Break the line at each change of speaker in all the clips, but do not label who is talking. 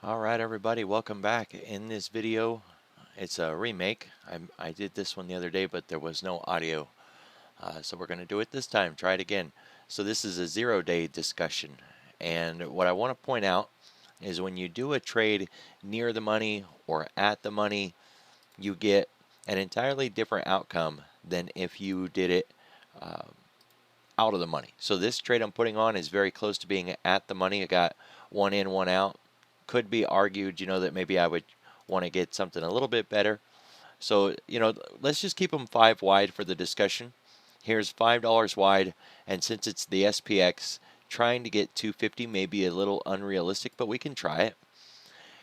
Alright everybody, welcome back. In this video, it's a remake. I did this one the other day, but there was no audio. So we're going to do it this time, try it again. So this is a 0-day discussion. And what I want to point out is when you do a trade near the money or at the money, you get an entirely different outcome than if you did it uh, out of the money. So this trade I'm putting on is very close to being at the money. I got one in, one out. Could be argued, that maybe I would want to get something a little bit better. So, let's just keep them 5 wide for the discussion. Here's $5 wide, and since it's the SPX, trying to get 250 may be a little unrealistic, but we can try it.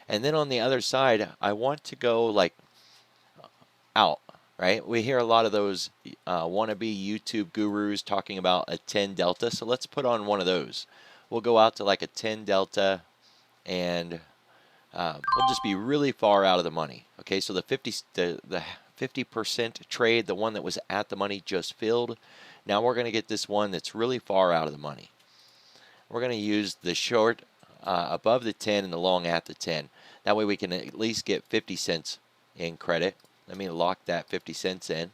And then on the other side, I want to go like out, right? We hear a lot of those wannabe YouTube gurus talking about a 10 delta, so let's put on one of those. We'll go out to like a 10 delta, and we'll just be really far out of the money. Okay, so the 50% trade, the one that was at the money, just filled. Now we're going to get this one that's really far out of the money. We're going to use the short above the 10 and the long at the 10. That way we can at least get 50 cents in credit. Let me lock that 50 cents in.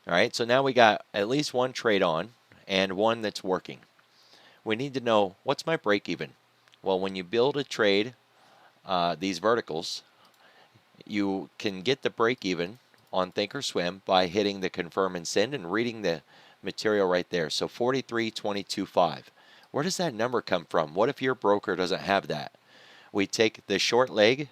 All right, so now we got at least one trade on and one that's working. We need to know, what's my break even? Well, when you build a trade, these verticals, you can get the break even on Thinkorswim by hitting the confirm and send and reading the material right there. So 43.22.5. Where does that number come from? What if your broker doesn't have that? We take the short leg,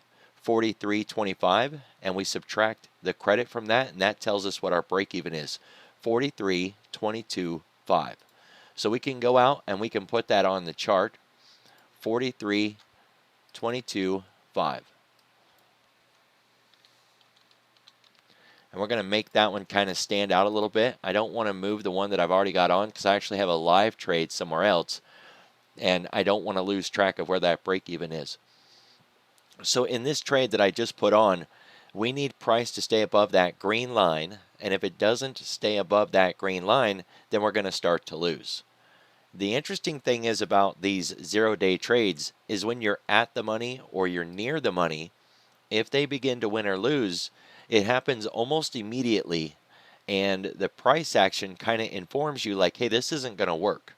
43.25, and we subtract the credit from that, and that tells us what our break even is, 43.22.5. So we can go out and we can put that on the chart, 43.22.5. And we're going to make that one kind of stand out a little bit. I don't want to move the one that I've already got on because I actually have a live trade somewhere else, and I don't want to lose track of where that break even is. So in this trade that I just put on, we need price to stay above that green line, and if it doesn't stay above that green line, then we're going to start to lose. The interesting thing is about these 0-day trades is when you're at the money or you're near the money, if they begin to win or lose, it happens almost immediately, and the price action kind of informs you like, hey, this isn't going to work.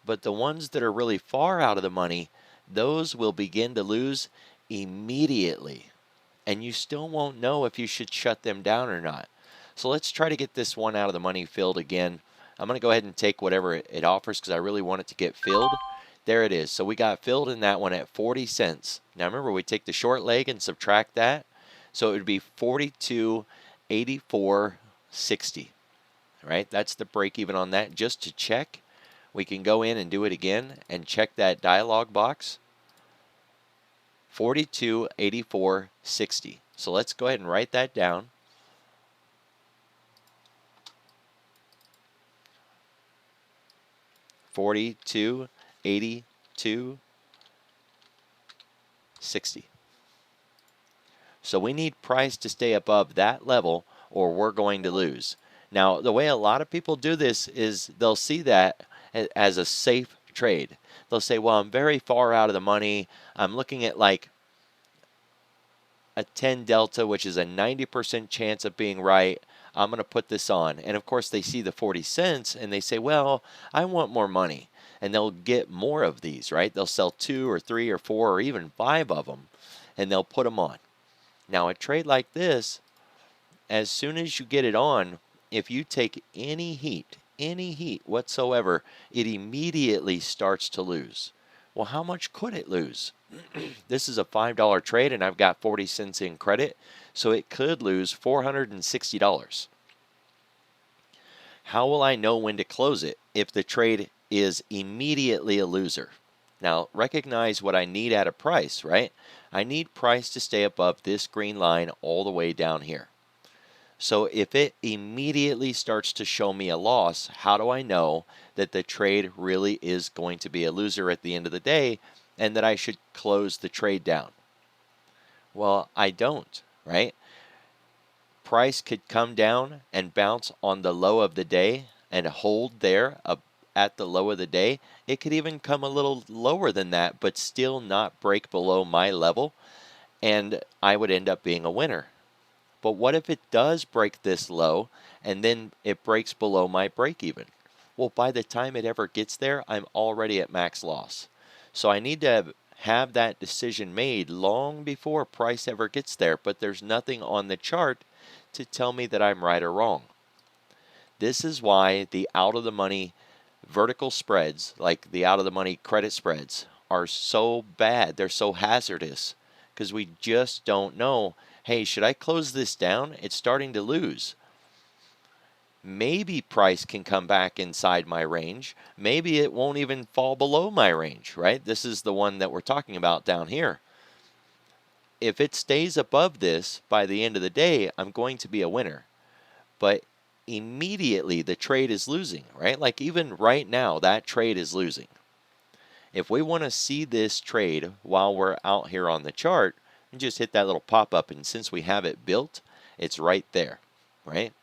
But the ones that are really far out of the money, those will begin to lose immediately, and you still won't know if you should shut them down or not. So let's try to get this one out of the money filled again. I'm going to go ahead and take whatever it offers because I really want it to get filled. There it is. So we got filled in that one at 40 cents. Now remember, we take the short leg and subtract that. So it would be 42.84.60. Right? That's the break even on that. Just to check, we can go in and do it again and check that dialog box. 42.84.60. So let's go ahead and write that down. $42.82.60. So we need price to stay above that level or we're going to lose. Now, the way a lot of people do this is they'll see that as a safe trade. They'll say, well, I'm very far out of the money. I'm looking at like a 10 delta, which is a 90% chance of being right. I'm going to put this on. And of course, they see the 40 cents and they say, well, I want more money. And they'll get more of these, right? They'll sell 2 or 3 or 4 or even 5 of them, and they'll put them on. Now, a trade like this, as soon as you get it on, if you take any heat whatsoever, it immediately starts to lose. Well, how much could it lose? This is a $5 trade, and I've got 40 cents in credit, so it could lose $460. How will I know when to close it if the trade is immediately a loser? Now, recognize what I need at a price, right? I need price to stay above this green line all the way down here. So if it immediately starts to show me a loss, how do I know that the trade really is going to be a loser at the end of the day and that I should close the trade down? Well, I don't, right? Price could come down and bounce on the low of the day and hold there at the low of the day. It could even come a little lower than that, but still not break below my level, and I would end up being a winner. But what if it does break this low and then it breaks below my break even? Well, by the time it ever gets there, I'm already at max loss. So I need to have that decision made long before price ever gets there, but there's nothing on the chart to tell me that I'm right or wrong. This is why the out of the money vertical spreads, like the out of the money credit spreads, are so bad. They're so hazardous because we just don't know. Hey, should I close this down? It's starting to lose. Maybe price can come back inside my range. Maybe it won't even fall below my range, right? This is the one that we're talking about down here. If it stays above this by the end of the day, I'm going to be a winner. But immediately the trade is losing, right? Like even right now, that trade is losing. If we want to see this trade while we're out here on the chart, we just hit that little pop-up, and since we have it built, it's right there, right?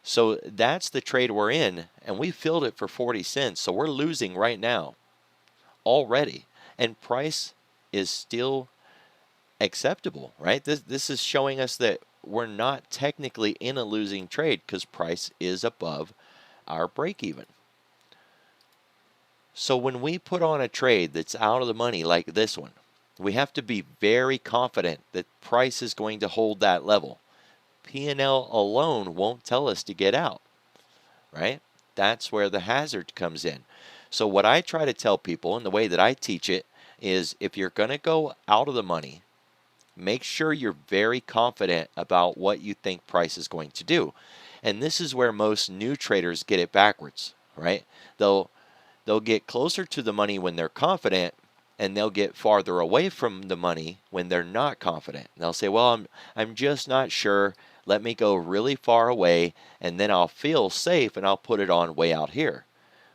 So that's the trade we're in, and we filled it for 40 cents, so we're losing right now already, and price is still acceptable, right? This is showing us that we're not technically in a losing trade because price is above our break even. So when we put on a trade that's out of the money like this one, we have to be very confident that price is going to hold that level. P&L alone won't tell us to get out, right? That's where the hazard comes in. So what I try to tell people, and the way that I teach it, is if you're going to go out of the money, make sure you're very confident about what you think price is going to do. And this is where most new traders get it backwards, right? They'll get closer to the money when they're confident, and they'll get farther away from the money when they're not confident. And they'll say, well, I'm just not sure. Let me go really far away, and then I'll feel safe, and I'll put it on way out here.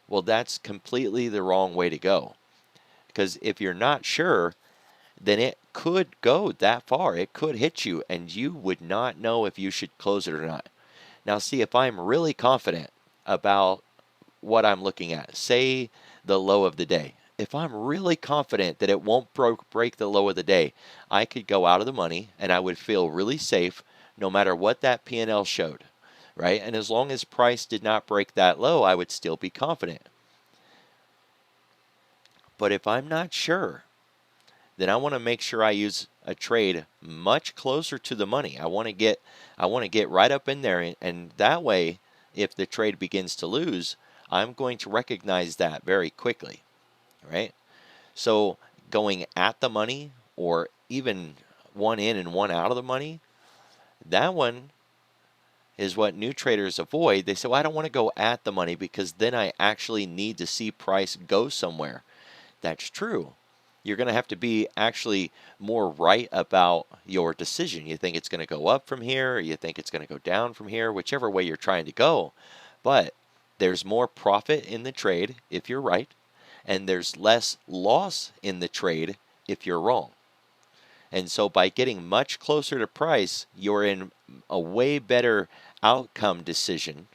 Well, that's completely the wrong way to go. Because if you're not sure, then it could go that far. It could hit you, and you would not know if you should close it or not. Now, see, if I'm really confident about what I'm looking at, say the low of the day, if I'm really confident that it won't break the low of the day, I could go out of the money and I would feel really safe no matter what that P&L showed, right? And as long as price did not break that low, I would still be confident. But if I'm not sure, then I want to make sure I use a trade much closer to the money. I want to get right up in there, and that way, if the trade begins to lose, I'm going to recognize that very quickly, right? So going at the money, or even one in and one out of the money, that one is what new traders avoid. They say, well, I don't want to go at the money because then I actually need to see price go somewhere. That's true. You're going to have to be actually more right about your decision. You think it's going to go up from here, or you think it's going to go down from here, whichever way you're trying to go. But there's more profit in the trade if you're right, and there's less loss in the trade if you're wrong. And so by getting much closer to price, you're in a way better outcome decision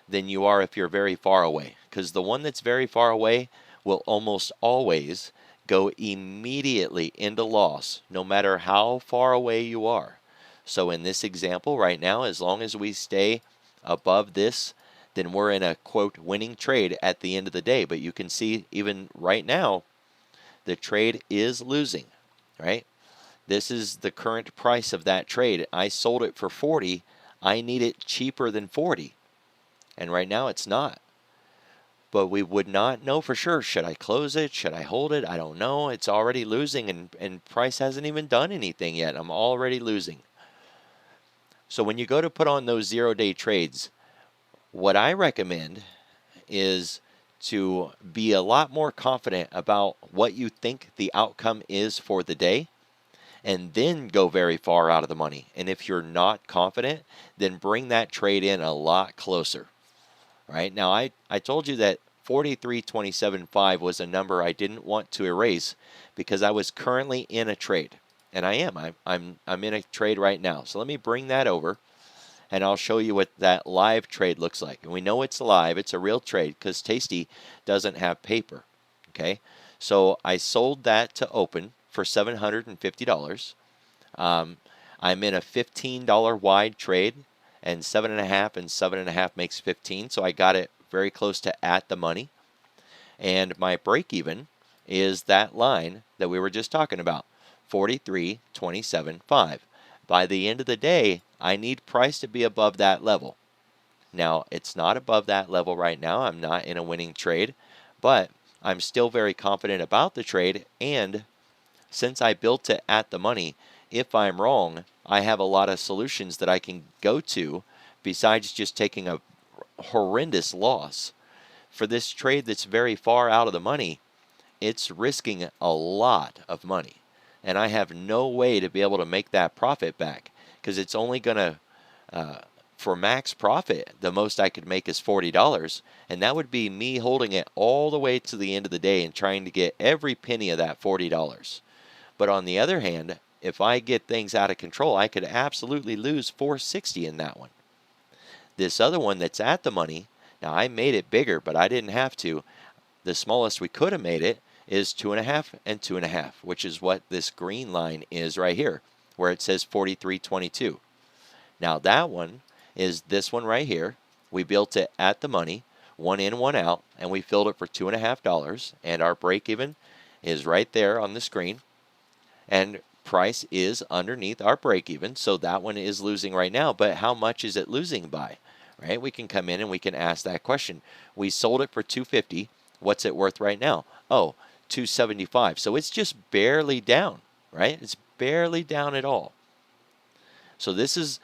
than you are if you're very far away. Because the one that's very far away will almost always go immediately into loss, no matter how far away you are. So in this example right now, as long as we stay above this, then we're in a, quote, winning trade at the end of the day. But you can see even right now, the trade is losing, right? This is the current price of that trade. I sold it for 40. I need it cheaper than 40. And right now it's not. But we would not know for sure. Should I close it? Should I hold it? I don't know. It's already losing, and price hasn't even done anything yet. I'm already losing. So when you go to put on those 0-day trades, what I recommend is to be a lot more confident about what you think the outcome is for the day, and then go very far out of the money. And if you're not confident, then bring that trade in a lot closer. Right now, I told you that 43.27.5 was a number I didn't want to erase because I was currently in a trade, and I am. I'm in a trade right now. So let me bring that over, and I'll show you what that live trade looks like. And we know it's live, it's a real trade because Tasty doesn't have paper. Okay, so I sold that to open for $750. I'm in a $15 wide trade, and 7.5 and 7.5 makes 15, so I got it very close to at the money. And my break even is that line that we were just talking about, 43.27.5. By the end of the day, I need price to be above that level. Now, it's not above that level right now. I'm not in a winning trade, but I'm still very confident about the trade. And since I built it at the money, if I'm wrong, I have a lot of solutions that I can go to besides just taking a horrendous loss. For this trade that's very far out of the money, it's risking a lot of money. And I have no way to be able to make that profit back because it's only going to, for max profit, the most I could make is $40. And that would be me holding it all the way to the end of the day and trying to get every penny of that $40. But on the other hand, if I get things out of control, I could absolutely lose $460 in that one. This other one that's at the money, now I made it bigger, but I didn't have to. The smallest we could have made it is 2.5 and 2.5, which is what this green line is right here, where it says 43.22. Now that one is this one right here. We built it at the money, one in, one out, and we filled it for $2.5, and our break even is right there on the screen, and price is underneath our break even, so that one is losing right now. But how much is it losing by? Right? We can come in and we can ask that question. We sold it for $250. What's it worth right now? Oh, $275. So it's just barely down, right? It's barely down at all. So this is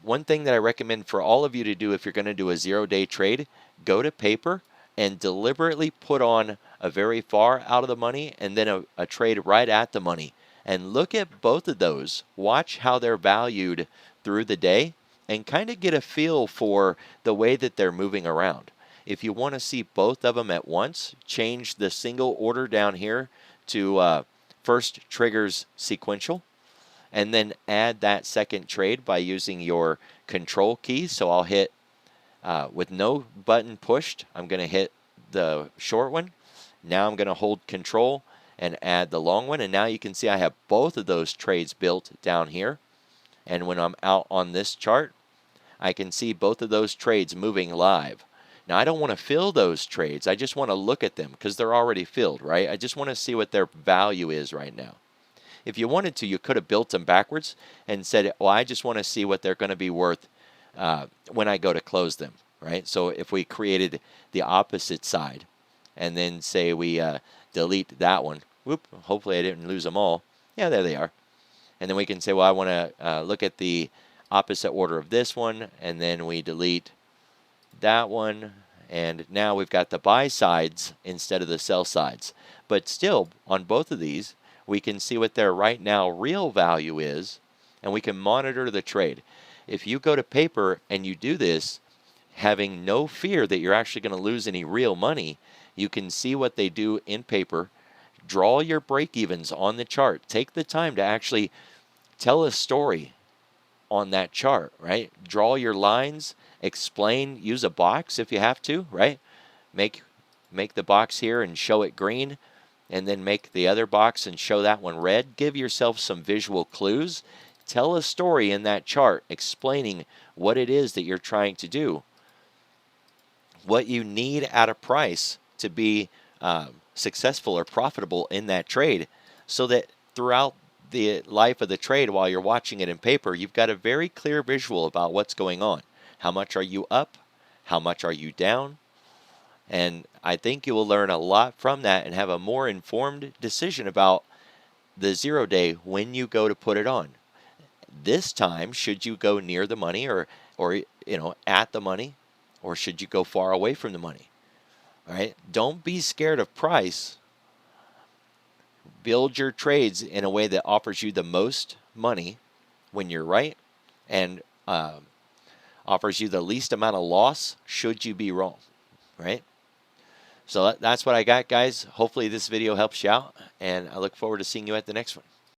one thing that I recommend for all of you to do if you're going to do a 0-day trade. Go to paper and deliberately put on a very far out of the money and then a trade right at the money. And look at both of those. Watch how they're valued through the day and kind of get a feel for the way that they're moving around. If you want to see both of them at once, change the single order down here to first triggers sequential, and then add that second trade by using your control key. So I'll hit, with no button pushed, I'm going to hit the short one. Now I'm going to hold control and add the long one. And now you can see I have both of those trades built down here. And when I'm out on this chart, I can see both of those trades moving live. Now, I don't want to fill those trades. I just want to look at them because they're already filled, right? I just want to see what their value is right now. If you wanted to, you could have built them backwards and said, well, I just want to see what they're going to be worth when I go to close them, right? So if we created the opposite side and then say we delete that one, whoop, hopefully I didn't lose them all. Yeah, there they are. And then we can say, well, I want to look at the opposite order of this one, and then we delete that one, and now we've got the buy sides instead of the sell sides. But still, on both of these, we can see what their right now real value is, and we can monitor the trade. If you go to paper and you do this, having no fear that you're actually going to lose any real money, you can see what they do in paper. Draw your break-evens on the chart. Take the time to actually tell a story on that chart, right? Draw your lines, explain, use a box if you have to, right? Make the box here and show it green, and then make the other box and show that one red. Give yourself some visual clues. Tell a story in that chart explaining what it is that you're trying to do, what you need at a price to be successful or profitable in that trade, so that throughout the life of the trade, while you're watching it in paper, you've got a very clear visual about what's going on. How much are you up? How much are you down? And I think you will learn a lot from that and have a more informed decision about the 0 day when you go to put it on. This time, should you go near the money or at the money, or should you go far away from the money? All right? Don't be scared of price. Build your trades in a way that offers you the most money when you're right, and offers you the least amount of loss should you be wrong, right? So that's what I got, guys. Hopefully this video helps you out, and I look forward to seeing you at the next one.